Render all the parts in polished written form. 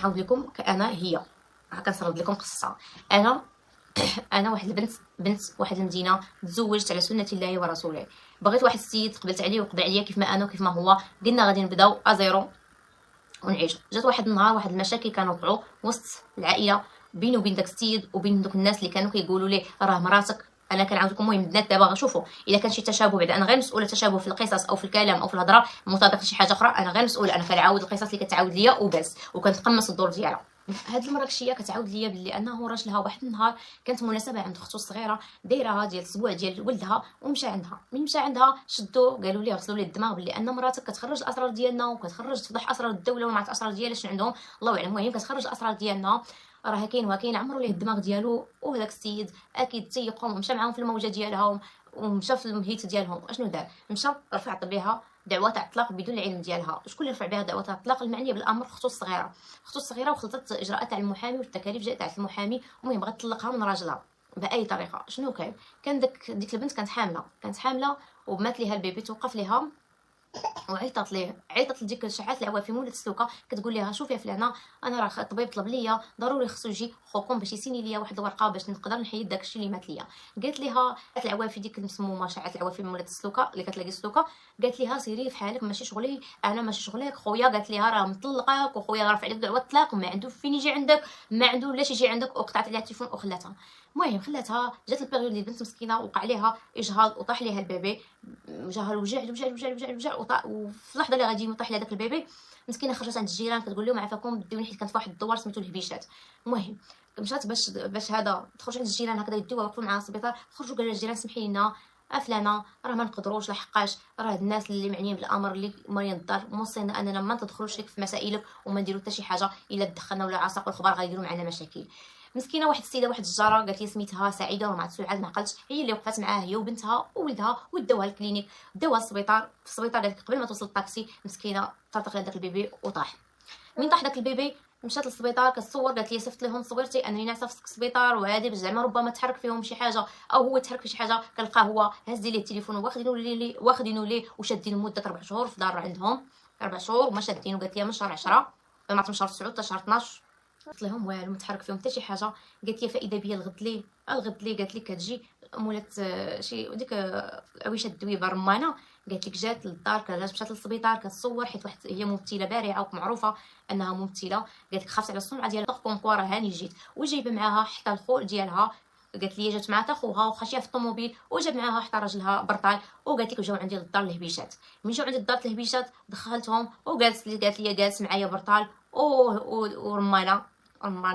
كنعاود لكم انا هي كنسرد لكم قصتها. انا واحد البنت، بنت واحد المدينه، تزوجت على سنه الله ورسوله. بغيت واحد السيد، قبلت عليه وقبل عليا كيف ما انا وكيف ما هو. قلنا غادي نبداو ازيرو ونعيشوا. جات واحد النهار واحد المشاكل كانوا وقعوا وسط العائله بينه وبين داك السيد وبين دوك الناس اللي كانوا كيقولوا ليه راه مراتك. انا كنعاود لكم المهم البنات دابا شوفوا، الا كان شي تشابه بعد انا غير مسؤوله تشابه في القصص او في الكلام او في الهضره مطابق لشي حاجه اخرى، انا غير مسؤوله، انا كنعاود القصص اللي كتعاود ليا وبس، وكنتقمص الدور ديالها. هاد المره كشيه كتعاود ليا بلي انه راجلها واحد النهار كانت مناسبه عند اختو الصغيره دايرها ديال الاسبوع ديال ولدها، ومشى عندها. من مشى عندها شدو قالوا ليه غسلوا ليه الدماغ بلي ان مراتك كتخرج الاسرار ديالنا وكتخرج تفضح اسرار الدوله وما عرفت الاسرار ديالها شنو عندهم الله اعلم. المهم كتخرج الاسرار ديالنا، راه كاين وكاين، عمروا ليه الدماغ ديالو. وهذاك السيد اكيد تيقهم ومشى معاهم في الموجه ديالهم ومشى في المهيت ديالهم. اشنو دار؟ مشى رفع بها دعوه تاع الطلاق بدون العلم ديالها. شكون اللي رفع بها دعوه تاع الطلاق؟ المعنيه بالامر اختو الصغيره. اختو الصغيره وخلطت اجراءات تاع المحامي والتكاليف تاع المحامي، المهم بغات تطلقها من راجلها باي طريقه. شنو كان ديك البنت كانت حامله ومات ليها البيبي، توقف ليها وعيطت ليه، عيطت لديك شعات العوافي مولات السلوكه، كتقول لها شوفي يا فلانه انا راه الطبيب طلب ليا ضروري خصو يجي خوكم باش يسيني ليا واحد الورقه باش نقدر نحيد داكشي اللي مات ليا. قالت لها العوافي ديك المسمومه شعات العوافي مولات السلوكه اللي كتلاقي السلوكه، قالت لها سيري في حالك ماشي شغلي، انا ماشي شغلك خويا. قالت لها راه مطلقاك وخويا رافع عليك دعوه الطلاق وما عنده فين يجي عندك، ما عنده لاش يجي عندك، وقطعت عليها التليفون وخلاتها. المهم خلاتها، جات البيريود اللي البنت مسكينه وقع عليها اجهاض وطاح ليها البيبي، جاها الوجع وفي اللحظه اللي غادي يطيح لها داك البيبي مسكينه خرجت عند الجيران كتقول لهم عافاكم ديوني حيت كانت في واحد الدوار سميتو الهبيشات. المهم مشات باش هذا تخرج عند الجيران هكذا يديوها وقفوا معاها السبيطار. خرجوا قالوا الجيران سمحي لنا فلانه راه ما نقدروش لحقاش راه الناس اللي معنيين بالامر اللي مريض الدار موصينا اننا ما تدخلوش لك في مسائلك وما نديروا حتى شي حاجه الا تدخلنا ولا عصاق والخبار غيديروا معنا مشاكل. مسكينه واحد السيده واحد الجاره قالت لي سميتها سعيده وما عرفت سعاد ما عقلتش، هي اللي وقفت معاه هي وبنتها وولدها وداوها الكلينيك، داوها السبيطار. في السبيطار قالت قبل ما توصل الطاكسي مسكينه طرطق داك البيبي وطاح. من طاح داك البيبي مشات للسبيطار كتصور، قالت لي صيفط لهم صورتي انني ناعسه في السبيطار وهذه باش زعما ربما تحرك فيهم شي حاجه او هو تحرك في شي حاجه. كنلقاه هو هز ليه التليفون واخدينه ليه وشادينه مده 4 شهور في دار عندهم 4 شهور وما شادينه. قالت لي من شهر 10 ما عرفت من شهر 9 حتى شهر 12 قلت لهم والو متحرك فيهم حتى شي حاجه. قالت لي فائده بيا الغد لي قالت لي كتجي مولات شي ديك عويشه الدويبه رمانه، قالت لك جات للدار كانت مشات للسبيطار كتصور حيت واحد هي ممثله بارعه ومعروفه انها ممثله. قالت لك خافت على السمعه ديالها كونكور هاني جيت وجايبه معاها حتى الخول ديالها. قالت لي جات معها خوها وخاشيه في الطوموبيل وجاب معاها حتى راجلها برطال وقالت لك جاو عندي للدار الهبيشات. من جاو عندي للدار الهبيشات دخلتهم وقالت لي جالس معايا برطال ورمانه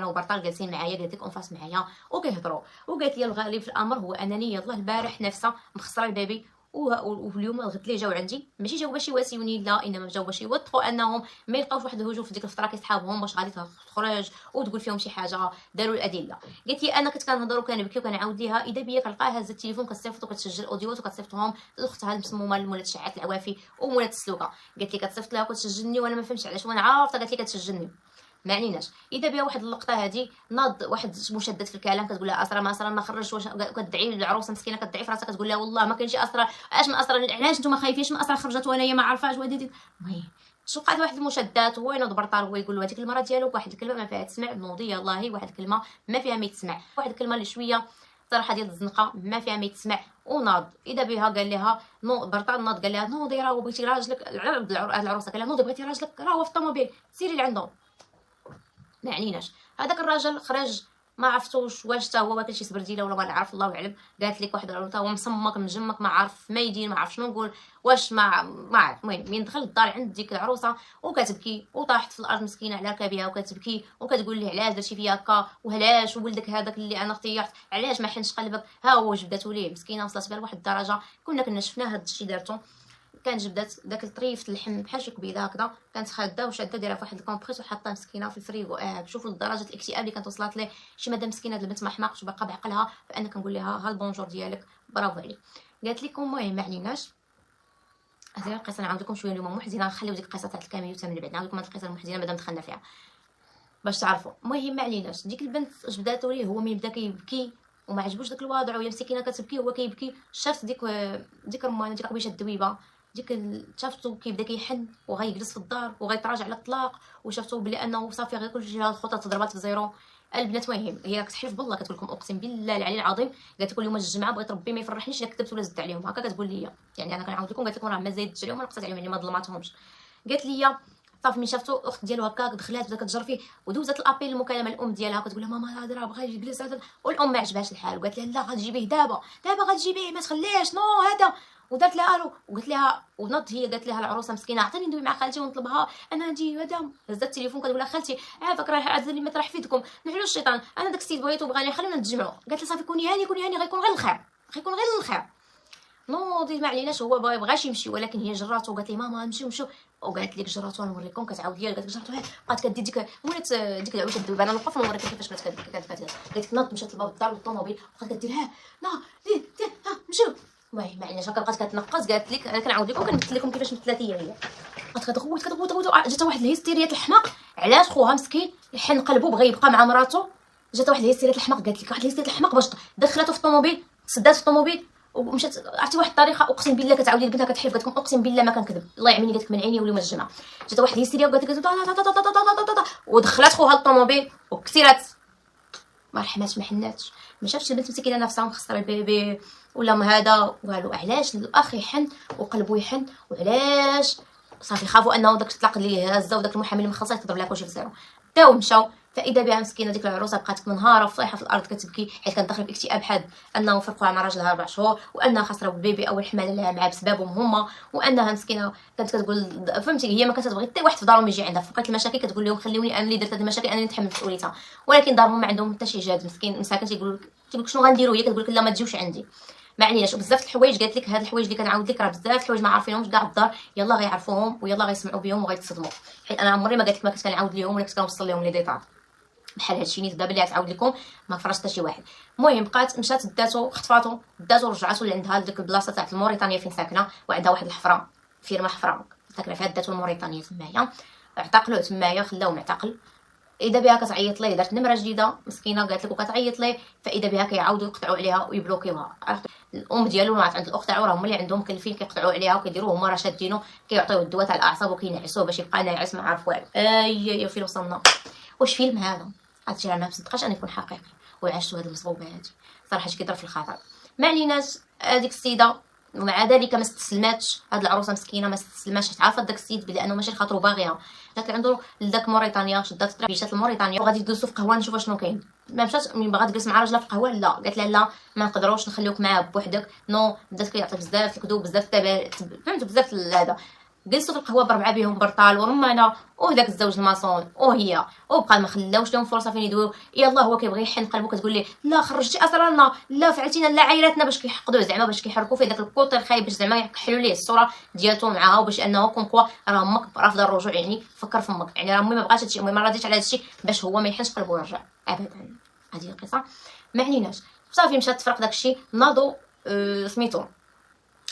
وبرطال جالسين معايا، قالت لك انفاس معايا وكيهضروا. وقالت لي الغالب في الامر هو انني يلاه البارح نفسه مخسره البيبي واليوم الغد لي جاو عندي ماشي جاو باش يواسيوني لا، انما جاو باش يوثقوا انهم ما يلقاوش واحد الهجوم في ديك الفتره كيصحابهم باش غادي تخرج وتقول فيهم شي حاجه. داروا الادله. قالت لي انا كنت كنهضر وكنبكي وكنعاود ليها اذا بيا كنلقاها هازه التليفون كتصيفط وكتسجل اوديوات وكتصيفطهم لاختها المسمومه مولات شعات العوافي ومولات السلوكه. قالت لي كتصيفط لها وكتسجلني وانا ما فهمتش علاش وانا عارفه. قالت لي كتسجلني ما عنيناش. اذا بها واحد اللقطه هذه ناض واحد مشدد في الكلام كتقول لها اسرى ما خرجش، واش كتدعي العروسه مسكينه كتدعي في راسها كتقول لها والله ما كاينش اسرى، اش من اسرى علاش نتوما خايفينش من اسرى خرجت وانايا ما عارفاش وهادي. المهم تشوقات واحد المشدات هو ينوض برطال هو يقول له هذيك المره ديالو واحد الكلمه ما فيها تسمع نوضي يلاه واحد الكلمه ما فيها ما تسمع، واحد الكلمه اللي شويه صراحه ديال الزنقه ما فيها ما تسمع. وناض اذا بها قال لها نو برطال ناض قال لها نوضي راه بغيتي راجلك العروسه قال لها نوضي بغيتي راجلك راه هو في الطوموبيل سيري لعندهم ما عنيناش. هذاك الراجل خرج ما عرفتوش واش حتى هو واكل شي سبرديله ولا ما نعرف الله اعلم. قالت لك واحد حتى هو مصمك مجمك ما عارف ما يدير ما عرف شنو نقول واش ما عارف. المهم من دخل للدار عند ديك العروسه وكتبكي وطاحت في الارض مسكينه على ركابها وكتبكي وكتقول ليه علاش درتي فيا هكا وعلاش وولدك هذاك اللي انا اختيرت علاش ما حنش قلبك. ها هو جبداتو ليه مسكينه وصلت بها لواحد الدرجه كنا شفنا هاد الشيء دارتو. كانت جبدات داك الطريف اللحم بحال شي كبيده هكذا كانت خاده وشاده دايره في واحد الكومبريس وحاطاه مسكينه في الفريغو. شوفوا لدرجه الاكتئاب اللي كانت وصلت ليه شي مدام مسكينه هاد البنت ما حماقش باقا بعقلها. فانا كنقول لها ها البونجور ديالك برافو عليك. قالت لكم المهم ما عليناش. هذه القصه نعاود لكم شويه اليوم محزنه نخليو ديك القصه تاع الكاميو حتى من بعد نعاود لكم هاد القصه المحزنه مادام دخلنا فيها باش تعرفوا. المهم ما عليناش. ديك البنت جبداتو ليه هو من بدا كيبكي وما عجبوش داك الوضع وهي مسكينه كتبكي وهو كيبكي. شافت ديك الرمانه ديك عبيشه الدويبه شافتو كيبدا كيحن وغيجلس في الدار وغيتراجع على الطلاق، وشافتو بلي انه صافي غير كل جهه الخطط ضربات في زيرو. البنات المهم هي كتحلف بالله كتقول لكم اقسم بالله العلي العظيم، قالت لكم اليوم الجمعه بغيت ربي ما يفرحنيش الا كذبت ولا زدت عليهم، هكا كتقول لي. يعني انا كنعاود لكم قالت لكم راه ما زايدتش عليهم ولا نقصت عليهم، يعني ما ظلماتهمش. قالت لي صافي من شافتو اخت ديالو هكاك دخلات بدات كتجر فيه ودوزات الابيل المكالمه الام ديالها كتقول لها ماما هذا راه بغا يجلس هذا، والام ما عجبهاش الحال وقالت لها لا غتجيبيه دابا غتجيبيه ما تخليهش نو هذا. ودارت لها الو وقالت لها ونض هي قالت لها العروسه مسكينه عطيني ندوي مع خالتي ونطلبها انا نجي مدام. هزت التليفون كتقول لها خالتي عافاك راه عاد اللي ما طرح في يدكم نحلوا الشيطان، انا داك السيد بغيتو بغاني خلينا نتجمعوا. قالت لها صافي كوني هاني غيكون غير الخير نوضي ما عليناش. هو بغاش يمشي ولكن هي جراتو وقالت لي ماما نمشيو وقالت لك جراتو نوريكم. كتعاود ليا قالت لك جراتو بقات كدير ديك العود كدوب انا نوقف نوريك كيفاش قالت لك ناض مشات لباب الدار والطوموبيل بقات كدير نا دير نمشيو. المهم ما عليناش هكا بقات كتنقص. قالت لك انا كنعاود لكم كنمثل لكم كيفاش مثلات هي بقات كتغوت جات واحد الهستيريا الحماق. علاش خوها مسكين يحن قلبو بغى يبقى مع مراتو. جات واحد الهستيريا الحماق قالت لك واحد الهستيريا الحماق باش دخلاتو في الطوموبيل سدات في الطوموبيل ومشات عرفتي واحد الطريقه اقسم بالله كتعاودي لبنتها كتحلف قالت لكم اقسم بالله ما كنكذب الله يعميني قالت لك من عيني وليوم الجمعه. جات واحد الهستيريا وقالت لك ودخلات خوها للطوموبيل وكثرات ما رحماتش ما حناتش. ما شافتش البنت مسكينه نفسها مخسره البيبي ولا ما هذا والو. علاش الاخ يحن وقلبو يحن وعلاش صافي خافوا انه داك الطلاق اللي هازه وداك المحامي اللي مخلصه تضرب لها كلشي في زيرو. بداو مشاو فاذا بها مسكينه ديك العروسه بقات منهاره وطايحه في الارض كتبكي حيت كانت داخله في اكتئاب حاد انه فرقوا مع راجلها 4 شهور وانها خاسره البيبي اول حماله لها معاه بسببهم هما وانها مسكينه كانت كتقول فهمتي هي ما كتبغي حتى واحد في دارهم يجي عندها فوقات المشاكل كتقول لهم خليوني انا اللي درت هذه المشاكل انا اللي نتحمل مسؤوليتها ولكن دارهم ما عندهم حتى شي جاد مسكين مساكن تيقول لك شنو غنديروا هي كتقول لك لا ما تجيوش عندي ما عليناش. وبزاف الحوايج قالت لك هاد الحوايج اللي كنعاود لك راه بزاف الحوايج ما عارفينهمش كاع الدار يلا غيعرفوهم ويلا غيسمعوا بهم وغيتصدموا حيت انا عمري ما قالت لك ما كنت كنعاود لهم ولا كنت كنوصل لهم لي ديتاي بحال هادشي نيت دابا اللي غتعاود لكم ما فرش حتى شي واحد. المهم بقات مشات داتو خطفاتو داتو رجعاتو لعندها لديك البلاصه تاع موريتانيا فين ساكنه وعندها واحد الحفره فيرما حفره ساكنه فيها داتو موريتانيا تمايا اعتقلوه تمايا خلاوه معتقل. اذا بها كتعيط ليه دارت نمره جديده مسكينه قالت لك وكتعيط ليه فاذا بها كيعاودوا يقطعوا عليها ويبلوكيوها. الام ديالو مع عند الاخت تاعو راهم اللي عندهم مكلفين كيقطعوا عليها وكيديروه هما راه شادينو كيعطيوه الدواء تاع الاعصاب وكينعسوه باش يبقى ناعس ما عارف والو. يا فين وصلنا واش فيلم هذا هادشي راه ما مصدقاش انا يكون حقيقي وعشتو هاد المصبوبه هادي صراحه كيضرب في الخاطر. ما عليناش هذيك السيده ومع ذلك ما استسلماتش. هاد العروسه مسكينه ما استسلماتش عارفه داك السيد بلي انه ماشي خاطرو باغيها داك عنده لداك موريتانيا شدات الطريق مشات لموريتانيا وغادي يجلسوا في قهوه نشوف شنو كاين. ما مشات من بغات تجلس مع راجلها في القهوه لا قالت لها لا ما نقدروش نخليوك معاه بوحدك نو بدات كيعطي بزاف الكذوب بزاف فهمتوا بزاف هذا. جلسوا في القهوه بربعه بهم برطال ورمانه وداك الزوج الماسون وهي وبقى ما خلاوش لهم فرصه فين يدويو. يلا هو كيبغي يحن قلبو كتقول ليه لا خرجتي اسرارنا لا فعلتينا لا عايراتنا باش كيحقدوه زعما باش كيحركوا فيه داك الكوطي الخايب باش زعما يكحلوا ليه الصوره ديالته معاها وباش انه كونكوا راه امك رافضه الرجوع يعني فكر في امك يعني راه امي ما بغاتش هادشي امي ما رضيتش على هادشي باش هو ما يحنش قلبو يرجع ابدا. هذه القصه ما عليناش صافي مشات تفرق داكشي ناضوا سميتو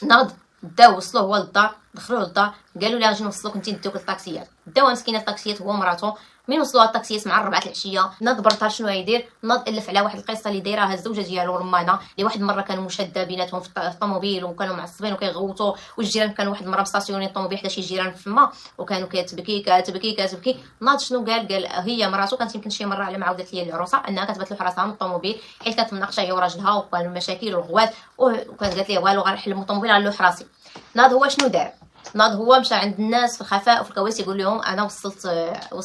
ناض داو وصلوه هو للدار دخلوه للدار قالوا لها غادي نوصلوك انت نديوك الطاكسيات. داو مسكينه الطاكسيات هو ومراته من وصلوها الطاكسيات مع 4 العشيه ناض برطال شنو غيدير ناض الف على واحد القصه اللي دايراها الزوجه ديالو رمانه اللي واحد المره كانوا مشاده بيناتهم في الطوموبيل وكانوا معصبين وكيغوتوا والجيران كانوا واحد المره مستاسيوني الطوموبيل حدا شي جيران فما وكانوا كتبكي ناض شنو قال هي مراته كانت يمكن شي مره على ما عاودت لي العروسه انها كتبات له حراسها من الطوموبيل حيت كانت مناقشه هي وراجلها وكانوا مشاكل والغوات وكانت قالت ليه والو غنحل الطوموبيل غنلو حراسي. ناض هو شنو دار ناض هو مشى عند الناس في الخفاء وفي الكواليس يقول لهم انا وصلت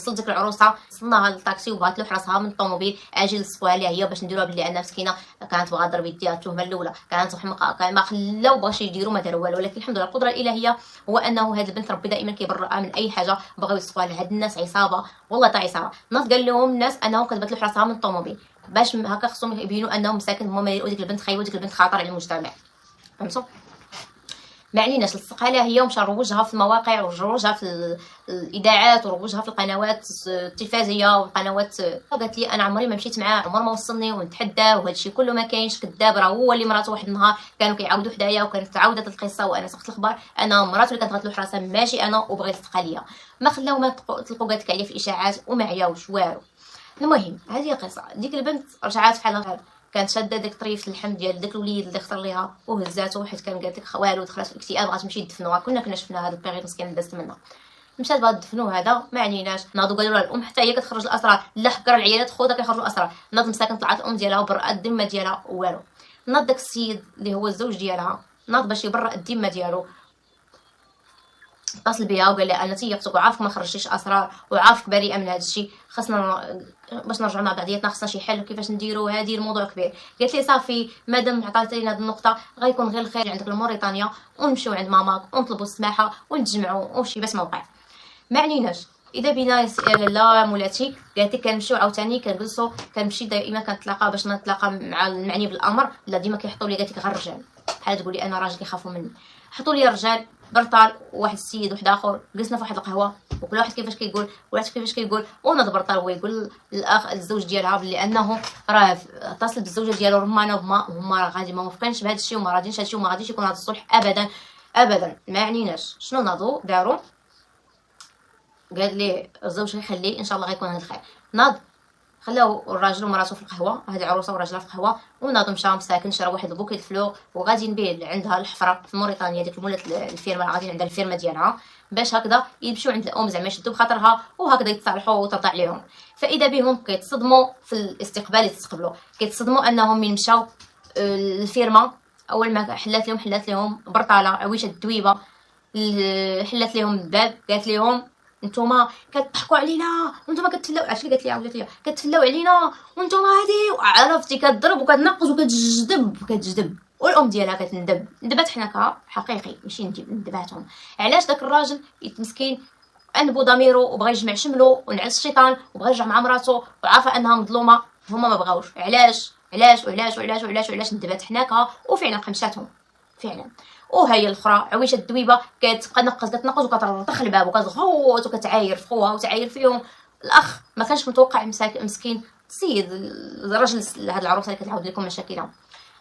ديك العروسه وصلناها للطاكسي وبغات له حراسها من الطوموبيل اجي نصفوها ليها هي باش نديروها بلي انا مسكينه كانت بغا ضرب يديها التهمه الاولى كانت محمقه كان ما خلاو باش يديروا ما داروا والو ولكن الحمد لله القدره الالهيه هو انه هاد البنت ربي دائما كيبرئها من اي حاجه بغاو يصفوها لهاد الناس عصابه والله تاع عصابه. ناض قال لهم الناس انه كتبت له حراسها من الطوموبيل باش هكا خصهم يبينوا انهم مساكن هما ما يلقوا ديك البنت خايبه وديك البنت خطر على المجتمع فهمتوا. ما عليناش لصق عليها هي ومشى روجها في المواقع وروجها في الاذاعات وروجها في القنوات التلفزيونيه والقنوات. قالت لي انا عمري ما مشيت معاه عمر ما وصلني ونتحداه وهذا الشيء كله ما كاينش كذاب راه هو اللي مراته واحد النهار كانوا كيعاودوا حدايا وكانت تعاودت القصه وانا سقت الاخبار انا مراته اللي كانت بغات له حراسه ماشي انا وبغى يلصق عليا ما خلاو ما طلقوا قالت عليا في الاشاعات وما عياوش والو. المهم هذه القصه ديك البنت رجعات بحال كانت شاده ديك طريف اللحم ديال داك الوليد اللي اختار ليها وهزاتو، حيت كان قالت لك والو دخلت في الاكتئاب بغات تمشي تدفنوها. كنا شفنا هذا البيريود مسكين دازت منا، مشات بغات تدفنو هذا ما عنيناش. ناضوا قالوا لها الام حتى هي كتخرج الاسرار، لا حكر العيالات خوتها كيخرجوا الاسرار. ناض مساكن طلعت الام ديالها وبرأت الذمه ديالها والو. ناض داك السيد اللي هو الزوج ديالها ناض باش يبرأ الذمه ديالو، اتصل بها وقال لها انا تيقتك وعارفك ما خرجتيش اسرار وعارفك بريئه من هذا الشيء، خاصنا باش نرجعوا مع بعضياتنا خاصنا شي حل كيفاش نديروا هذه الموضوع كبير. قالت لي صافي مادام عطاتيني هذه النقطه غيكون غير الخير عندك لموريتانيا ونمشيو عند ماماك ونطلبوا السماحه ونتجمعوا وشي باش ما وقع ما عنيناش. اذا بينا لا مولاتي قالت لي كنمشيو عاوتاني كنجلسوا كنمشي دائما كنتلاقى باش نتلاقى مع المعني بالامر، لا ديما كيحطوا لي قالت لك غير الرجال بحال تقول لي انا راجل كيخافوا مني. حطوا لي رجال برطال واحد السيد واحد اخر، جلسنا في واحد القهوه وكل واحد كيفاش كيقول وناض برطال هو يقول الاخ الزوج ديالها بلي انه راه اتصل بالزوجه ديالو رمانه هما راه غادي ما موافقينش بهذا الشيء وما راضينش هذا الشيء وما غاديش يكون هذا الصلح ابدا ابدا. ما عنيناش شنو ناضوا داروا. قال لي الزوج غيخليه ان شاء الله غيكون هذا الخير. ناض خلاو الراجل ومراته في القهوه، هذه عروسه وراجلها في القهوه، وناض مشى مساكن شرا واحد البوكي الفلوغ وغادي بيه عندها الحفره في موريتانيا ديك مولات الفيرما غادي عندها الفيرما ديالها باش هكذا يمشيو عند الام زعما يشدوا بخاطرها وهكذا يتصالحوا وترضى عليهم. فاذا بهم كيتصدموا في الاستقبال اللي تستقبلوا، كيتصدموا انهم من مشاو الفيرما اول ما حلات لهم برطاله عويشه الدويبه، حلات لهم الباب قالت لهم نتوما كتضحكوا علينا وانتوما كتفلاو. عرفتي قالت لي عاودت لي كتفلاو علينا وانتوما هادي، وعرفتي كتضرب وكتنقز وكتجذب والام ديالها كتندب. ندبات حناكها حقيقي ماشي ندباتهم. علاش داك الراجل مسكين انبو ضميره وبغى يجمع شملو ونعس الشيطان وبغى يرجع مع مراته وعارفه انها مظلومه، هما ما بغاوش. علاش ندبات حناكها وفعلا قمشاتهم فعلا. وهي الاخرى عويشه الدويبه كتبقى كتنقز وكترطخ الباب وكتغوت وكتعاير في خوها وتعاير فيهم. الاخ ما كانش متوقع مسكين السيد الراجل هاد العروسه اللي كتعاود لكم مشاكلها.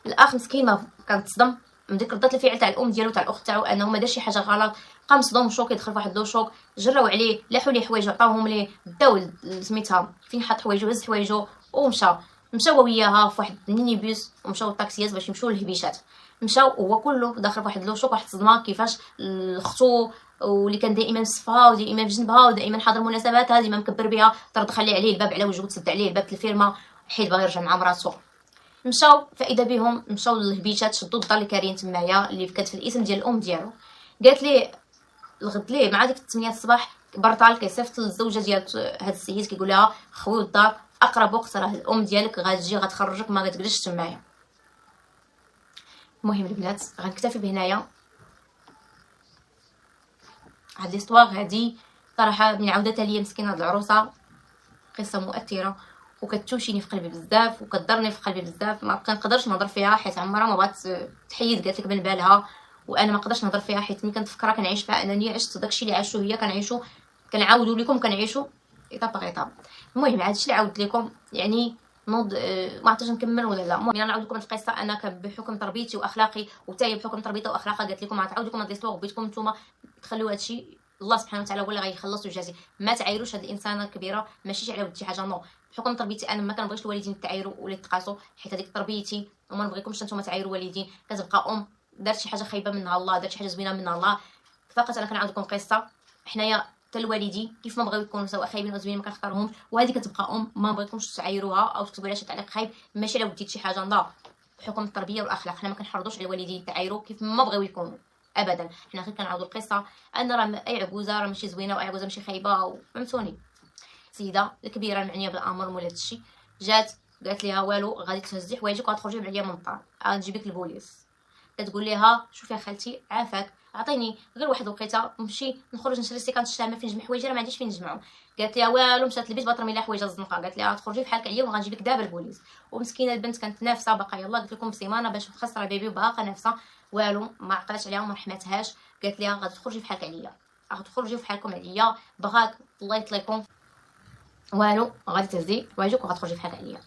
الاخ مسكين ما كان تصدم من ديك ردة الفعل تاع الام ديالو تاع الاخت تاعو انه ما دار شي حاجه غلط. قام مصدوم شوك يدخل فواحد لو شوك، جراو عليه لاحوا ليه حوايج عطاوهم ليه داو سميتها فين حط حوايجو هز حوايجو ومشاو وياها في واحد الميني بيس ومشاو الطاكسيات باش يمشيو للهبيشات. مشاو وهو كله داخل فواحد لو شوك واحد الصدمه كيفاش اختو واللي كان دائما مسفها ودائما بجنبها ودائما حاضر المناسبات ديما مكبر بها ترد خلي عليه الباب على وجهه وتسد عليه الباب الفيرما حيت باغي يرجع مع مراتو. مشاو فاذا بهم مشاو للهبيشات شدوا الدار اللي كارين تمايا اللي كانت في الاسم ديال الام ديالو. قالت ليه الغد ليه مع ديك 8 الصباح برطال كيصيفط للزوجه ديال هذا السيد كيقول لها خويو الدار اقرب وقت راه الام ديالك غتجي غتخرجك ما غتجلسش تمايا. المهم البنات غنكتفي بهنايا. هاد ليستواغ هادي صراحه من عودتها ليا مسكينه هاد العروسه قصه مؤثره وكتوشيني في قلبي بزاف وكتضرني في قلبي بزاف. ما كنقدرش نهضر فيها حيت عمرها ما بغات تحيد قالت لك من بالها، وانا ما نقدرش نهضر فيها حيت ملي كنتفكرها كنعيش فيها انني عشت داكشي اللي عاشو هي كنعيشو كنعاودو لكم كنعيشو ايطاب باغ ايطاب. المهم هادشي اللي عاودت لكم يعني نوض ما عرفتش نكمل ولا لا. المهم نعاود لكم القصه انا بحكم تربيتي واخلاقي وحتى هي بحكم تربيتها واخلاقها قالت لكم غتعاود لكم هاد ليستوار وبغيتكم نتوما تخليو هادشي الله سبحانه وتعالى هو اللي غيخلص ويجازي. ما تعايروش هاد الانسانه الكبيره ماشي على ود شي حاجه نو. بحكم تربيتي انا ما كنبغيش الوالدين يتعايروا ولا يتقاسوا حيت هذيك تربيتي وما نبغيكمش نتوما تعايروا والدين. كتبقى ام دارت شي حاجه خايبه منها الله دارت شي حاجه زوينه منها الله. فقط انا كنعاود لكم قصه حنايا حتى الوالدين كيف ما بغاو يكونوا سواء خايبين او زوينين ما كنختارهمش، وهذه كتبقى ام ما بغيتكمش تعايروها او تكتبوا لها شي تعليق خايب ماشي على وديت شي حاجه لا. بحكم التربيه والاخلاق حنا ما كنحرضوش على الوالدين يتعايروا كيف ما بغاو يكونوا ابدا. حنا غير كنعاودوا القصه ان راه اي عجوزه راه ماشي زوينه واي عجوزه ماشي خايبه. فهمتوني؟ سيده الكبيره المعنيه بالامر مول هادشي جات قالت ليها والو غادي تهزي حوايجك وغتخرجي معايا من الدار غنجيبك البوليس. كتقول ليها شوفي خالتي عافاك عطيني غير واحد الوقيته نمشي نخرج نشري سيكانت الشامه فين نجمع حوايجي راه ما عنديش فين نجمعهم. قالت ليها والو مشات للبيت بغات ترمي لها حوايجها الزنقه. قالت ليها تخرجي بحالك عليا وغنجيبك دابا البوليس. ومسكينه البنت كانت نافسه باقا يلاه قلت لكم بسيمانه باش تخسر البيبي وباقا نافسه والو ما عقلاتش عليها وما رحمتهاش. قالت ليها غادي تخرجي بحالك عليا غتخرجي بحالكم عليا بغاك الله يطليكم والو غادي تهزي حوايجك وغتخرجي بحالك عليا.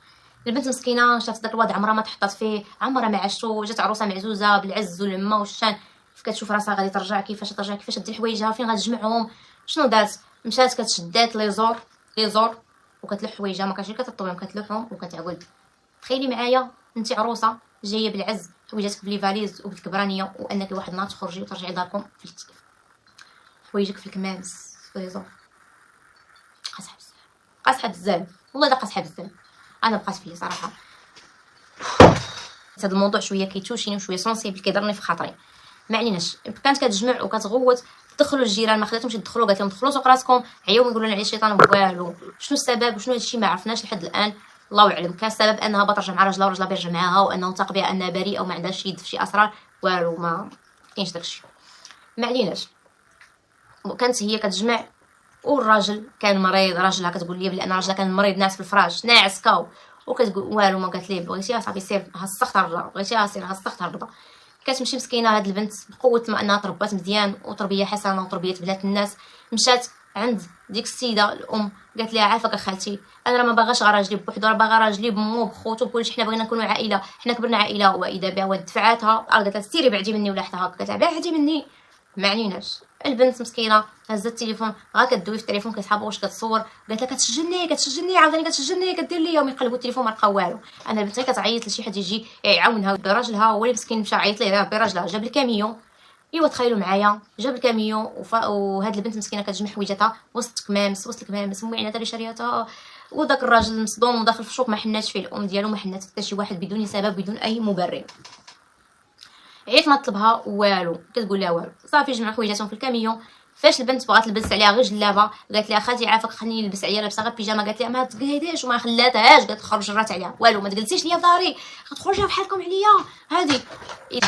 البنت مسكينه شافت داك الوضع عمرها ما تحطات فيه عمرها ما عاشو. جات عروسه معزوزه بالعز واللمه والشان كتشوف راسها غادي ترجع كيفاش دير حوايجها فين غتجمعهم شنو دات. مشات كتشدات لي زور وكتلح حوايجها ما كانش كتطويهم كتلوحهم وكتعود. تخيلي معايا انت عروسه جايه بالعز، حويجاتك بلي فاليز وبالكبرانيه، وانك واحد النهار تخرجي وترجعي لداركم في حوايجك في الكمامس في لي زور. قاصحه بزاف، قاصحه بزاف والله، الا قاصحه بزاف. انا بقات فيا صراحه هذا الموضوع شويه كيتوشيني وشويه سونسيبل، كيضرني في خاطري. ما عليناش، كانت كتجمع وكتغوت، دخلوا الجيران ما خلاتهمش يدخلوا، قالت لهم دخلوا سوق راسكم، عياو يقولوا لنا على الشيطان والو. شنو السبب وشنو هادشي ما عرفناش لحد الان، الله اعلم. كان السبب انها بترجع مع راجلها ورجلها بيرجع معاها، وانه تاق بها انها بريئه وما عندهاش يد في شي اسرار، والو ما كاينش داكشي. ما عليناش. وكانت هي كتجمع، والراجل كان مريض، راجلها كتقول لي بان راجلها كان مريض ناعس في الفراش، ناعس كاو، وكتقول والو ما قالت ليه بغيتيها صافي سير هالسخت هربا، بغيتيها سير هالسخت هربا. كتمشي مسكينه هاد البنت بقوه ما انها تربات مزيان وتربيه حسنه وتربيه بنات الناس، مشات عند ديك السيده الام، قالت لها عافاك اخاتي، انا راه ما باغاش غير راجلي بوحدو، راه باغا راجلي بمو بخوتو بكلشي، حنا بغينا نكونوا عائله، حنا كبرنا عائله. واذا بها دفعاتها، قالت لها سيري بعدي مني ولا حتى هكا، قالت لها بعدي مني. ما عليناش. البنت مسكينه هزت التليفون، غا كدوي في التليفون كيصحابها واش كتصور، قالت لها كتسجلني عاوتاني كتسجلني، كدير ليا، ومن قلبوا التليفون ما لقاو والو. انا البنت غير كتعيط لشي حد يجي يعاونها براجلها، هو اللي مسكين مشى عيط ليه براجلها، جاب الكاميون. ايوا تخيلوا معايا، جاب الكاميون وهاد البنت مسكينه كتجمع حويجاتها وسط الكمامس مويناتها اللي شرياتها، وداك الراجل مصدوم وداخل في السوق ما حناش فيه، الام ديالو ما حنات حتى شي واحد بدون سبب بدون اي مبرر. عيط ما طلبها والو، كتقول لها والو، صافي جمعوا حويجاتهم في الكاميون. فاش البنت بغات تلبس عليها غير جلابه، قالت لها خالتي عافاك خليني نلبس عليها، لابسه غير بيجامه، قالت لها ما تقهديش وما خلاتهاش، قالت خرج جرات عليها والو، ما تجلسيش ليا في داري، غتخرجي بحالكم عليا هادي.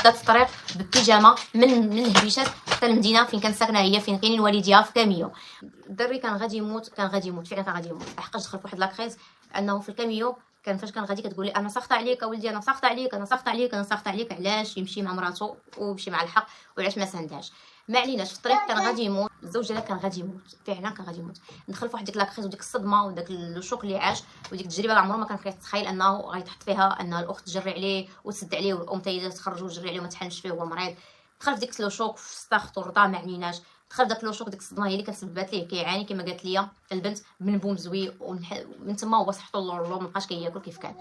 دات الطريق بالبيجامه من الهبيشات حتى المدينه فين كانت ساكنه هي، فين كاينين والديها في كاميون. الدري كان غادي يموت، فعلا كان غادي يموت، لحقاش دخل فواحد لاكريز انه في الكاميون. كان فاش كان غادي كتقول لي انا ساخطه عليك اولدي، انا ساخطه عليك، انا ساخطه عليك، انا ساخطه عليك. علاش يمشي مع مراتو ويمشي مع الحق، وعلاش ما ساندهاش. ما عليناش. في الطريق كان غادي يموت، الزوج ديالها كان غادي يموت، فعلا كان غادي يموت. دخل فواحد ديك لاكريز وديك الصدمه وداك الشوك اللي عاش وديك التجربه اللي عمره ما كان كيتخيل انه غيتحط فيها، ان الاخت تجري عليه وتسد عليه، والام تاهي تخرج وتجري عليه وما تحنش فيه وهو مريض. دخل في ديك لو شوك، في السخط والرضا، ما عليناش. دخل داك لو شوك، ديك الصدمه هي اللي كتسببات ليه كيعاني كما قالت لي البنت من بوم زوي، ومن تما هو صحتو اللور ما بقاش كياكل كيف كان.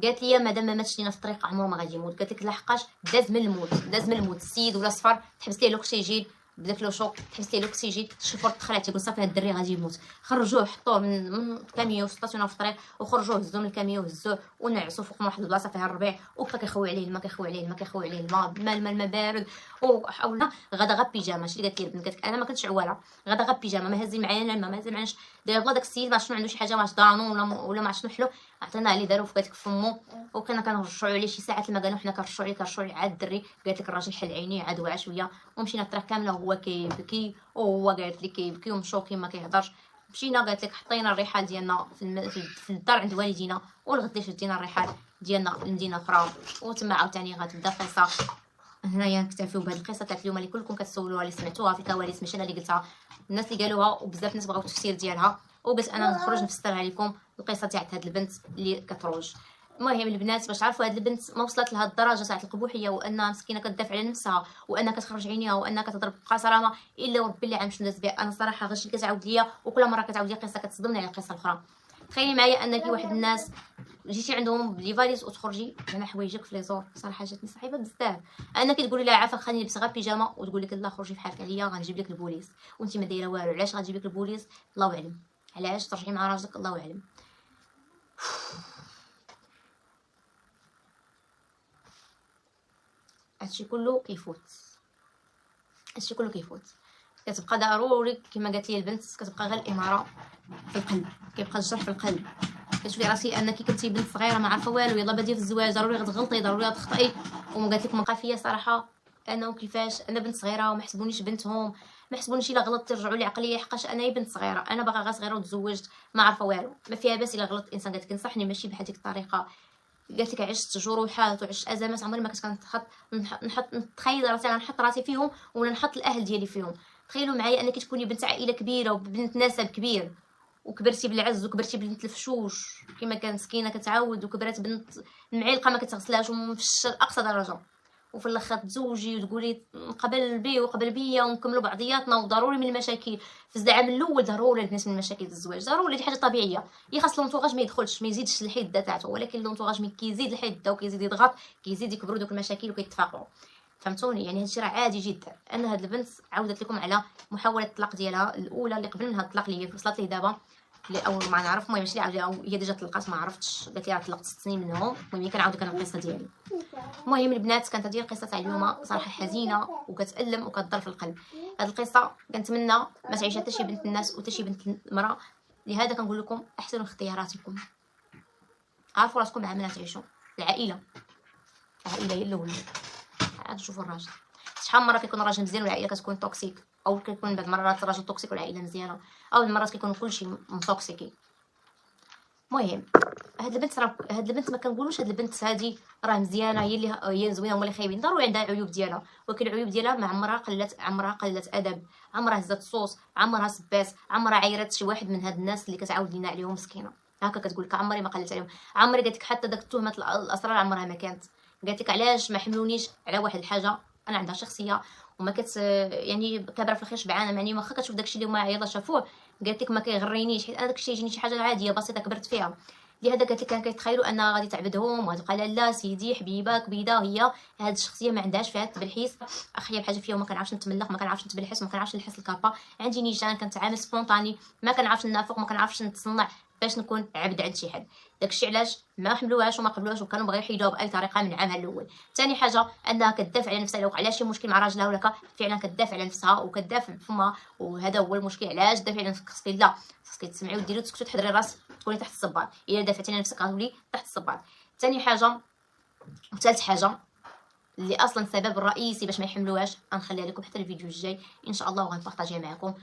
قالت لي مادام ما ماتش لينا في الطريق عمره ما غادي يموت. قالت لك لحقاش داز من الموت السيد ولا صفر، تحبس ليه الاكسجين بداك لو شوك، تحبس ليه الاكسجين، الشوفور تخلع تيقول صافي هاد الدري غادي يموت. خرجوه حطوه من الكاميون وسطاتونا في الطريق، وخرجوه هزوه من الكاميون وهزوه ونعسوه فوق واحد البلاصه فيها الربيع، وبقى كيخوي عليه الماء، الماء بارد. وحاولنا غدا غا بيجامه، شتي قالت لي البنت، قالت انا ما كنتش عواله، غدا غا بيجامه، ما هازين معايا الماء، ما هازين معايا داير بلا داك السيد ما شنو عنده شي حاجه، واش دانون ولا ما شنو حلو، عطينا عليه دارو فكاتك في فمو، وكنا كنرشعوا عليه شي ساعات لما قالوا حنا كنرشعوا عليه عاد الدري. قالت لك الراجل حل عينيه عاد وعى شويه، ومشينا الطريق كامله وهو كيبكي، وهو قالت لي كيبكي ومشوكي ما كيهضرش. مشينا قالت لك حطينا الرحال ديالنا في الدار عند والدينا، والغد شدينا الرحال ديالنا لمدينه اخرى، وتما عاوتاني غتبدا قصه. هنايا نكتفيو بهذه القصه تاع اليوم اللي كلكم كتسولوها، اللي سمعتوها في الكواليس، ماشي انا اللي قلتها، الناس اللي قالوها، وبزاف ناس بغاو التفسير ديالها، وقلت انا نخرج نفسرها لكم القصه تاع هاد البنت اللي كتروج. المهم البنات باش تعرفوا هاد البنت ما وصلت لهاد الدرجه تاع القبوحيه، وانها مسكينه كتدافع على نفسها، وانها كتخرج عينيها، وانها كتضرب بقسرامه، الا وربي اللي عام شنو داز بها. انا صراحه غير شي كتعاود ليا، وكل مره كتعاود ليا قصه كتصدمني على القصه الاخرى. تخيلي معايا انك واحد الناس جيتي عندهم لي فاليز وتخرجي زعما حوايجك في لي زور، صراحه جاتني صعيبه بزاف. انك تقولي لها عافاك خليني نلبس غير بيجامه، وتقول لك لا خرجي بحالك عليا غنجيب لك البوليس، وانت ما دايره والو. علاش غتجيب لك البوليس؟ الله اعلم. علاش ترجعي مع راجلك؟ الله اعلم. هادشي كله كيفوت، كتبقى ضروري كما قالت لي البنت، كتبقى غير الاماره في القلب، كيبقى الجرح في القلب. كتشوفي راسي انك كنتي بنت صغيره ما عارفه والو، يلا باديه في الزواج، ضروري غتغلطي، ضروري غتخطئي. وما قالت لك ما بقى فيا صراحه انه كيفاش انا بنت صغيره وما حسبونيش بنتهم، ما حسبونيش الا غلطت ترجعوا لي عقليه، حقاش انا بنت صغيره، انا باغا غير صغيره وتزوجت ما عارفه والو، ما فيها باس الا غلط انسان. قالت لك نصحني ماشي بهذيك الطريقه، قالت لك عشت جروحات وعشت ازمات عمري ما كنت نحط نتخيل راسي غنحط راسي فيهم ولا نحط الاهل ديالي فيهم. تخيلوا معايا انك تكوني بنت عائله كبيره وبنت نسب كبير، وكبرتي بالعز وكبرتي بنت الفشوش كما كان مسكينه كتعاود، وكبرات بنت المعلقه ما كتغسلهاش ومفشل اقصى درجه، وفي الاخر تزوجي وتقولي نقبل بيه وقبل بيا ونكملوا بعضياتنا، وضروري من المشاكل في العام الاول ضروري الناس من المشاكل الزواج ضروري، دي حاجه طبيعيه. هي خاص لونطوغاج ما يدخلش ما يزيدش الحده تاعته، ولكن لونطوغاج ملي كيزيد الحده وكيزيد يضغط كيزيد يكبروا دوك المشاكل وكيتفاقموا. فهمتوني؟ يعني هادشي راه عادي جدا. انا هاد البنت عاودت لكم على محاوله الطلاق ديالها الاولى اللي قبل منها الطلاق اللي وصلت لي دابا، اللي اول ما نعرف. المهم ماشي اللي عاودها هي ديجا طلقات ما عرفتش، قالت لي راه طلقت 6 سنين منهم. المهم كنعاود لك انا القصه ديالي. المهم البنات كانت هذه القصه تاع اليوم صراحه حزينه وكتالم وكتضر في القلب. هذه القصه كنتمنى ما تعيشها حتى شي بنت الناس وحتى شي بنت المراه. لهذا كنقول لكم احسنوا اختياراتكم، عارفوا راسكم مع من تعيشوا. العائله هي الاولى. عاد شوفوا الراجل شحال مره كيكون الراجل مزيان والعائله كتكون توكسيك، او كيكون بعض المرات الراجل توكسيك والعائله مزيانه، او المرات كيكون كلشي متوكسيكي. المهم هاد البنت ما كنقولوش هاد البنت هادي راه مزيانه هي زوينه هما اللي خايبين، ضروري عندها العيوب ديالها، ولكن العيوب ديالها ما عمرها قلت ادب، عمرها هزات الصوص، عمرها سبات، عمرها عايرت شي واحد من هاد الناس اللي كتعاود لينا عليهم مسكينه. هكا كتقول لك عمري ما قلت عليهم، عمري قالت لك حتى داك التهمه الاسرار عمرها ما كانت. قالت لك علاش ما حملونيش على واحد الحاجه انا عندها شخصيه وما يعني كابره في الخير شبعانه، يعني واخا كتشوف داكشي اللي هما يلاه شافوه قالت لك ما كيغرينيش، حيت انا داكشي يجيني شي حاجه عاديه بسيطه كبرت فيها. لهذا قالت لك كان كيتخيلوا ان غادي تعبدهم وغتبقى لا سيدي حبيبه كبيده. هي هاد الشخصيه ما عندهاش فيها التبلحيس، اخيب حاجه فيها ما كنعرفش نتملق، ما كنعرفش نتبلحس، ما كنعرفش نحس الكابا. عندي نيشان كنتعامل سبونطاني، ما كنعرفش نافق، ما كنعرفش نتصنع باش نكون عبد عند شي حد. داكشي علاش ما حملوهاش وما قبلوهاش وكانوا بغاو يحيدوها باي طريقه من عامها الاول. ثاني حاجه انها كتدافع على نفسها، لو وقع لها شي مشكل مع راجلها ولا فعلا كتدافع على نفسها وكتدافع بفمها، وهذا هو المشكل. علاش تدافع على نفسك؟ خصك لا خصك تسمعي وديري وتسكتي تحضري راسك تكوني تحت الصباط. الا دافعتي على نفسك غتولي تحت الصباط. ثاني حاجه وثالث حاجه اللي اصلا السبب الرئيسي باش ما يحملوهاش غنخليها لكم حتى الفيديو الجاي ان شاء الله وغنبارطاجيها معكم.